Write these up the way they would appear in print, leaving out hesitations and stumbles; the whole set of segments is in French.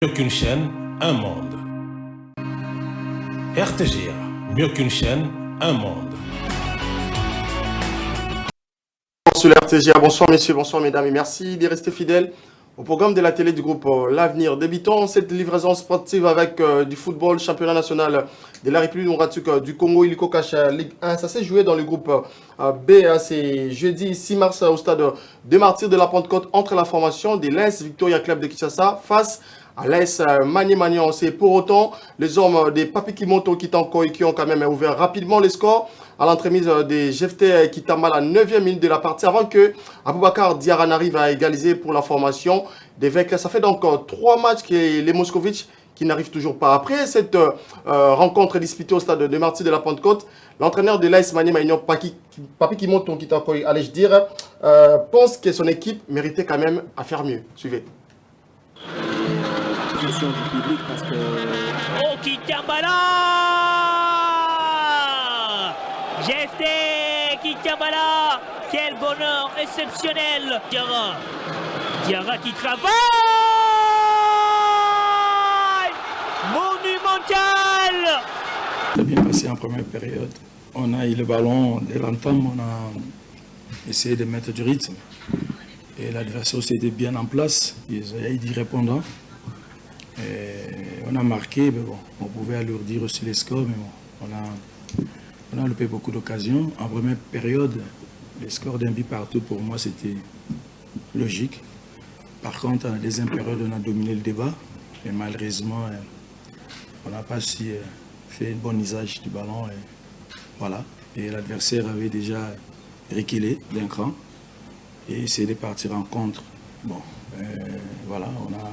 Mieux qu'une chaîne, un monde. RTGA, mieux qu'une chaîne, un monde. Sur l'RTGA, bonsoir messieurs, bonsoir mesdames et merci de rester fidèles au programme de la télé du groupe L'Avenir. Débutons cette livraison sportive avec du football, championnat national de la République démocratique du Congo, Illiko Cash Ligue 1. Ça s'est joué dans le groupe B, c'est jeudi 6 mars au stade de Martyrs de la Pentecôte entre la formation de l'AS Victoria Club de Kinshasa face à l'AS Maniemanian. C'est pour autant les hommes des Papi Kimoto Kitankoy qui ont quand même ouvert rapidement les scores à l'entremise des GFT Kitamba à la 9e minute de la partie avant que Aboubakar Diarra n'arrive à égaliser pour la formation des Vaincres. Ça fait donc 3 matchs que les Moscovici qui n'arrivent toujours pas. Après cette rencontre disputée au stade de Martyrs de la Pentecôte, l'entraîneur de l'AS Maniemanian, Papi Kimoto Kitankoy, allais-je dire, pense que son équipe méritait quand même à faire mieux. Suivez. Du public parce que... Oh, Kitambala GFT Kitambala, quel bonheur exceptionnel. Diarra qui travaille, monumental. Ça a bien passé en première période. On a eu le ballon dès l'entame, on a essayé de mettre du rythme. Et l'adversaire aussi était bien en place, ils ont eu du répondant. Et on a marqué, mais bon, on pouvait alourdir aussi les scores, mais bon, on a loupé beaucoup d'occasions. En première période, les scores d'un but partout, pour moi, c'était logique. Par contre, en deuxième période, on a dominé le débat, et malheureusement, on n'a pas su faire un bon usage du ballon. Et voilà. Et l'adversaire avait déjà reculé d'un cran et essayé de partir en contre. Bon, voilà, on a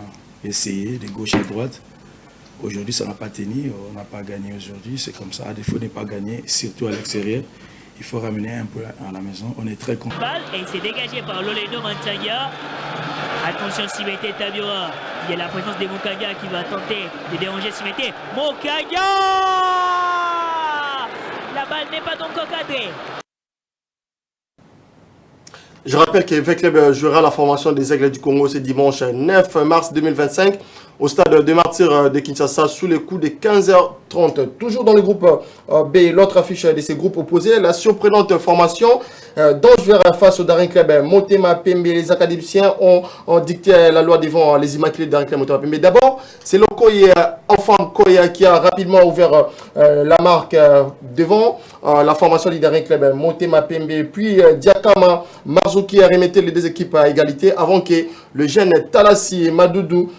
essayer de gauche à droite. Aujourd'hui, ça n'a pas tenu, on n'a pas gagné aujourd'hui, c'est comme ça. À défaut de ne pas gagner, surtout à l'extérieur, il faut ramener un peu à la maison. On est très content. Et c'est dégagé par Loleno Mantaya. Attention, Simete Tabiora. Il y a la présence de Mokaga qui va tenter de déranger Simete. Mokaga! La balle n'est pas donc encadrée. Je rappelle que Vecleb jouera la formation des Aigles du Congo ce dimanche 9 mars 2025 au stade de Martyrs de Kinshasa sous les coups de 15h30. Toujours dans le groupe B, l'autre affiche de ces groupes opposés, la surprenante formation d'Ange face au Daring Club Motema Pembe. Les académiciens ont dicté la loi devant les Immaculés de Daring Club Motema Pembe. D'abord, c'est Lokoye Enfant Koya qui a rapidement ouvert la marque devant la formation du Daring Club Motema Pembe. Puis Diakama Marzuki a remetté les deux équipes à égalité avant que le jeune Talassi Madoudou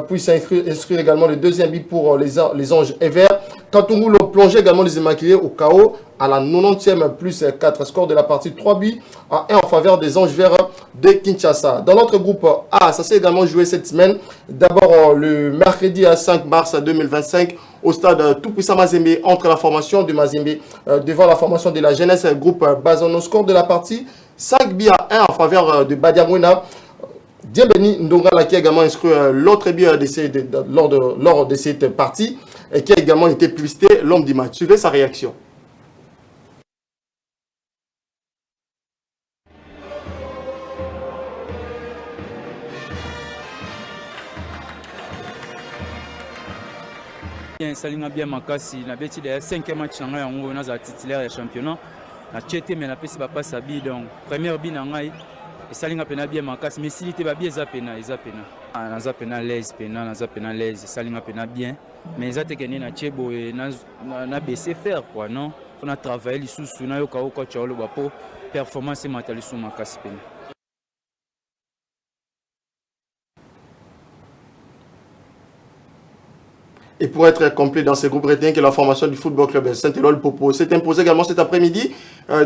puisse inscrire également le deuxième but pour les Anges et Verts. Katungulo plongeait également les Immaculés au chaos à la 90e plus 4 score de la partie 3 buts à 1 en faveur des Anges Verts de Kinshasa. Dans notre groupe A, ça s'est également joué cette semaine. D'abord le mercredi à 5 mars 2025 au stade Tout-Puissant Mazembe entre la formation de Mazembe devant la formation de la jeunesse groupe Bazono. Score de la partie 5 buts à 1 en faveur de Badiamouena. Diabeni Ndongala qui a également inscrit l'autre but lors de cette partie et qui a également été publicité l'homme du match. Suivez sa réaction. Salinga bien makasi na beti de 5e match nanga yango na za titulaire ya championnat na chete mais na pesi ba passe abi donc première bi na ngai et salinga pena bien makasi mais silité ba bien eza pena na za pena l'aise salinga pena bien mais za tekeni na chebo et na baisser faire quoi non on a travaillé lisusu na yoka ko cholo ba po performance matali sou makasi pena. Et pour être complet dans ce groupe, retenez que la formation du Football Club Saint-Éloi Popo s'est imposée également cet après-midi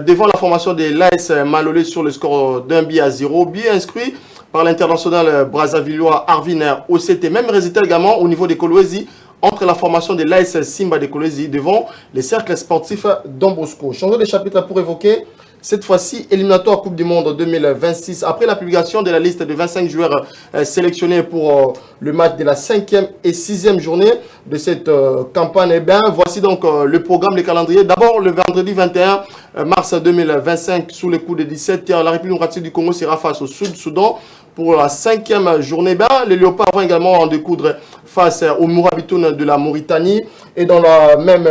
devant la formation de l'AS Malolé sur le score d'un but à 0. But inscrit par l'international brazzavillois Arvin OCT. Même résultat également au niveau des Kolwezi entre la formation de l'AS Simba de Kolwezi devant les cercles sportifs d'Ambosco. Changeons de chapitre pour évoquer cette fois-ci éliminatoire Coupe du Monde 2026. Après la publication de la liste de 25 joueurs sélectionnés pour le match de la 5e et 6e journée de cette campagne, eh bien, voici donc le programme, le calendrier. D'abord, le vendredi 21 mars 2025, sous les coups de 17h, la République démocratique du Congo sera face au Sud-Soudan pour la 5e journée. Les Léopards vont également en découdre face au Mourabitoun de la Mauritanie. Et dans la même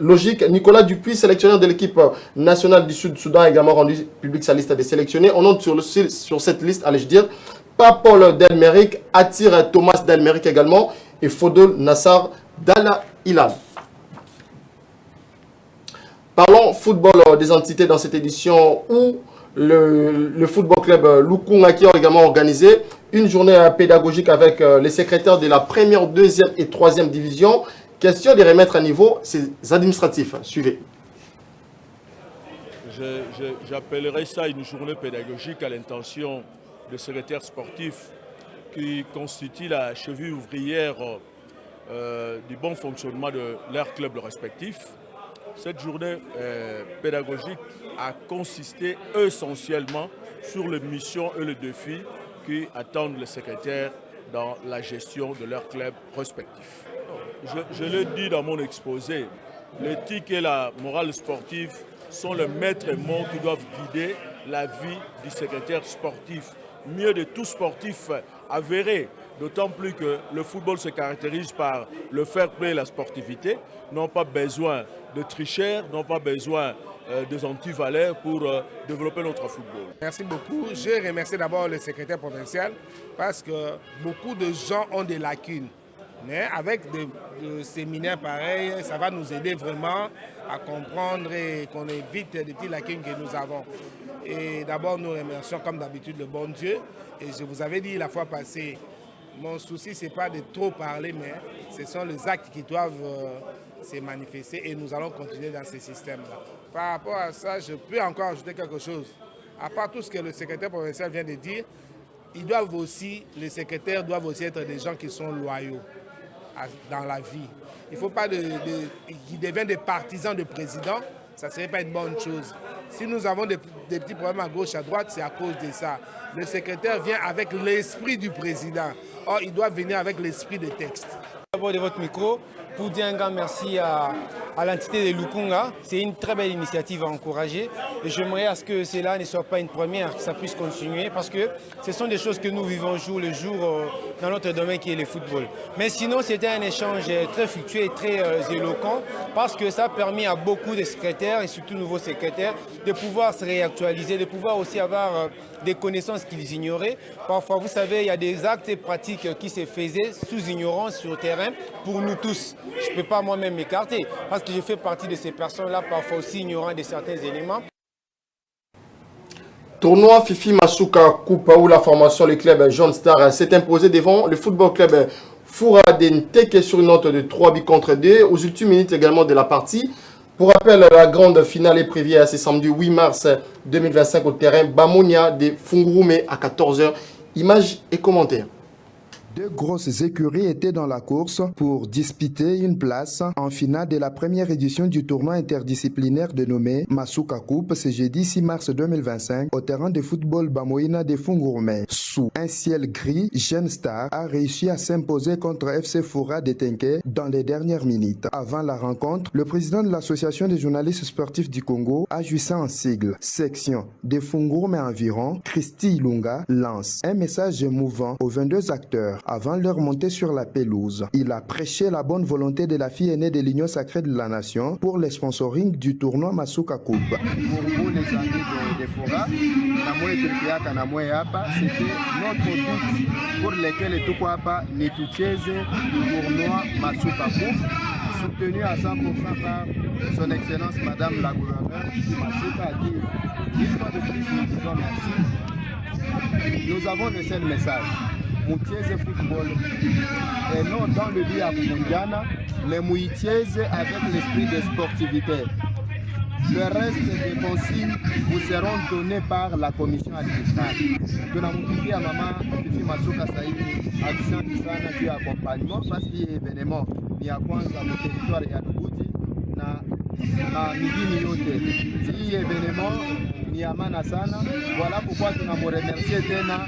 logique, Nicolas Dupuis, sélectionneur de l'équipe nationale du Sud-Soudan, a également rendu public sa liste des sélectionnés. On note sur cette liste, allais-je dire, pas Paul Delmeric, Attire Thomas Delmeric également, et Fodol Nassar Dalla Hilal. Parlons football des entités dans cette édition où le football club Lukunga qui a également organisé une journée pédagogique avec les secrétaires de la première, deuxième et troisième division. Question de remettre à niveau ces administratifs. Suivez. J'appellerais ça une journée pédagogique à l'intention des secrétaires sportifs qui constituent la cheville ouvrière du bon fonctionnement de leurs clubs respectifs. Cette journée pédagogique a consisté essentiellement sur les missions et les défis qui attendent les secrétaires dans la gestion de leurs clubs respectifs. Je l'ai dit dans mon exposé, l'éthique et la morale sportive sont les maîtres mots qui doivent guider la vie du secrétaire sportif. Mieux de tout sportif avéré, d'autant plus que le football se caractérise par le fair play et la sportivité, n'ont pas besoin de tricheurs, n'ont pas besoin des antivaleurs pour développer notre football. Merci beaucoup. Je remercie d'abord le secrétaire provincial parce que beaucoup de gens ont des lacunes. Mais avec des séminaires pareils, ça va nous aider vraiment à comprendre et qu'on évite les petites lacunes que nous avons. Et d'abord, nous remercions comme d'habitude le bon Dieu. Et je vous avais dit la fois passée, mon souci, ce n'est pas de trop parler, mais ce sont les actes qui doivent se manifester et nous allons continuer dans ce système-là. Par rapport à ça, je peux encore ajouter quelque chose. À part tout ce que le secrétaire provincial vient de dire, les secrétaires doivent aussi être des gens qui sont loyaux dans la vie. Il ne faut pas qu'ils deviennent des partisans de président, ça ne serait pas une bonne chose. Si nous avons des petits problèmes à gauche, à droite, c'est à cause de ça. Le secrétaire vient avec l'esprit du président. Or, il doit venir avec l'esprit des textes. D'abord de votre micro, pour dire un grand merci à l'entité de Lukunga. C'est une très belle initiative à encourager. Et j'aimerais à ce que cela ne soit pas une première, que ça puisse continuer, parce que ce sont des choses que nous vivons jour le jour dans notre domaine qui est le football. Mais sinon, c'était un échange très fructueux et très éloquent, parce que ça a permis à beaucoup de secrétaires, et surtout nouveaux secrétaires, de pouvoir se réactualiser, de pouvoir aussi avoir des connaissances qu'ils ignoraient. Parfois, vous savez, il y a des actes et pratiques qui se faisaient sous ignorance sur le terrain pour nous tous. Je ne peux pas moi-même m'écarter parce que je fais partie de ces personnes-là, parfois aussi ignorant de certains éléments. Tournoi Fifi Masuka Coupe où la formation, le club John Star s'est imposé devant le football club Fouradenteke sur une note de 3 buts contre 2 aux ultimes minutes également de la partie. Pour rappel, la grande finale est prévue ce samedi 8 mars 2025 au terrain Bamonia de Fungurume à 14h. Images et commentaires. Deux grosses écuries étaient dans la course pour disputer une place en finale de la première édition du tournoi interdisciplinaire dénommé Masuka Coupe ce jeudi 6 mars 2025 au terrain de football Bamoina de Fungurume. Sous un ciel gris, Jeune Star a réussi à s'imposer contre FC Fouradenteke dans les dernières minutes. Avant la rencontre, le président de l'association des journalistes sportifs du Congo a jouissé en sigle section de Fungurume environ, Christy Ilunga lance un message émouvant aux 22 acteurs. Avant leur montée sur la pelouse, il a prêché la bonne volonté de la fille aînée de l'Union sacrée de la nation pour le sponsoring du tournoi Masuka Coupe. Pour vous les amis de Fora, c'était notre but pour lequel tout quoi pas tournoi Masuka Coupe, soutenu à 100% par son excellence Madame la gouverneure Masuka qui, une fois de plus, nous disons merci. Nous avons le seul message. Moutieze football et non dans le lit à Mundiana, mais Moutieze avec l'esprit de sportivité. Le reste des consignes vous seront données par la commission arbitrale. Tunampigia mama Fifi Masuka Saidi asante sana juu ya accompagnement parce que événement ni ya kwanza mu territoire ya Lubuti na migini yote. Hii événement ni ya maana sana. Voilà pourquoi tunamremercier tena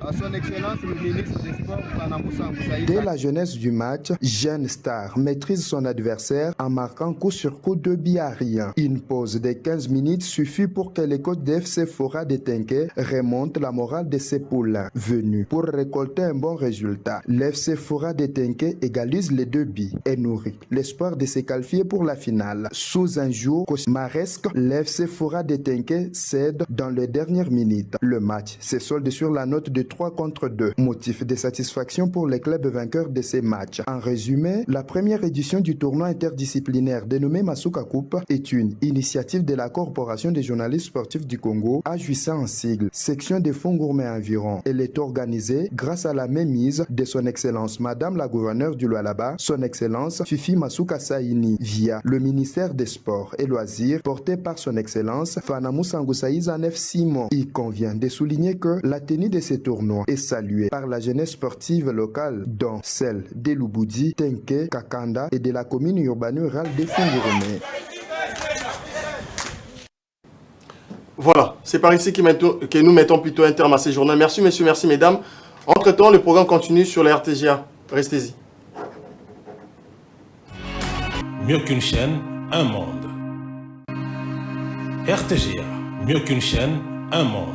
à son Excellence le ministre des Sports, Fanamoussa Moussaï. Dès la jeunesse du match, Jeune Star maîtrise son adversaire en marquant coup sur coup 2 buts à rien. Une pause de 15 minutes suffit pour que les coachs de FC Fora de Tenke remontent la morale de ses poulains venus pour récolter un bon résultat. L'FC Fora de Tenke égalise les 2 buts et nourrit l'espoir de se qualifier pour la finale. Sous un jour cauchemardesque, l'FC Fora de Tenke cède dans les dernières minutes. Le match se solde sur la note de 3-2, motif de satisfaction pour les clubs vainqueurs de ces matchs. En résumé, la première édition du tournoi interdisciplinaire dénommé Masuka Coupe est une initiative de la Corporation des journalistes sportifs du Congo, AJUSA en sigle, section des fonds gourmets environ. Elle est organisée grâce à la mainmise de son Excellence Madame la gouverneure du Lualaba, son Excellence Fifi Masuka Saini, via le ministère des Sports et Loisirs, porté par son Excellence Fanamoussa Moussaï Nef Simon. Il convient de souligner que la tenue de ces tournois est saluée par la jeunesse sportive locale, dont celle de Luboudi, Tenke, Kakanda et de la commune urbaine rurale de Fongourmé. Voilà, c'est par ici que nous mettons plutôt un terme à ces journaux. Merci messieurs, merci mesdames. Entre-temps, le programme continue sur la RTGA. Restez-y. Mieux qu'une chaîne, un monde. RTGA, mieux qu'une chaîne, un monde.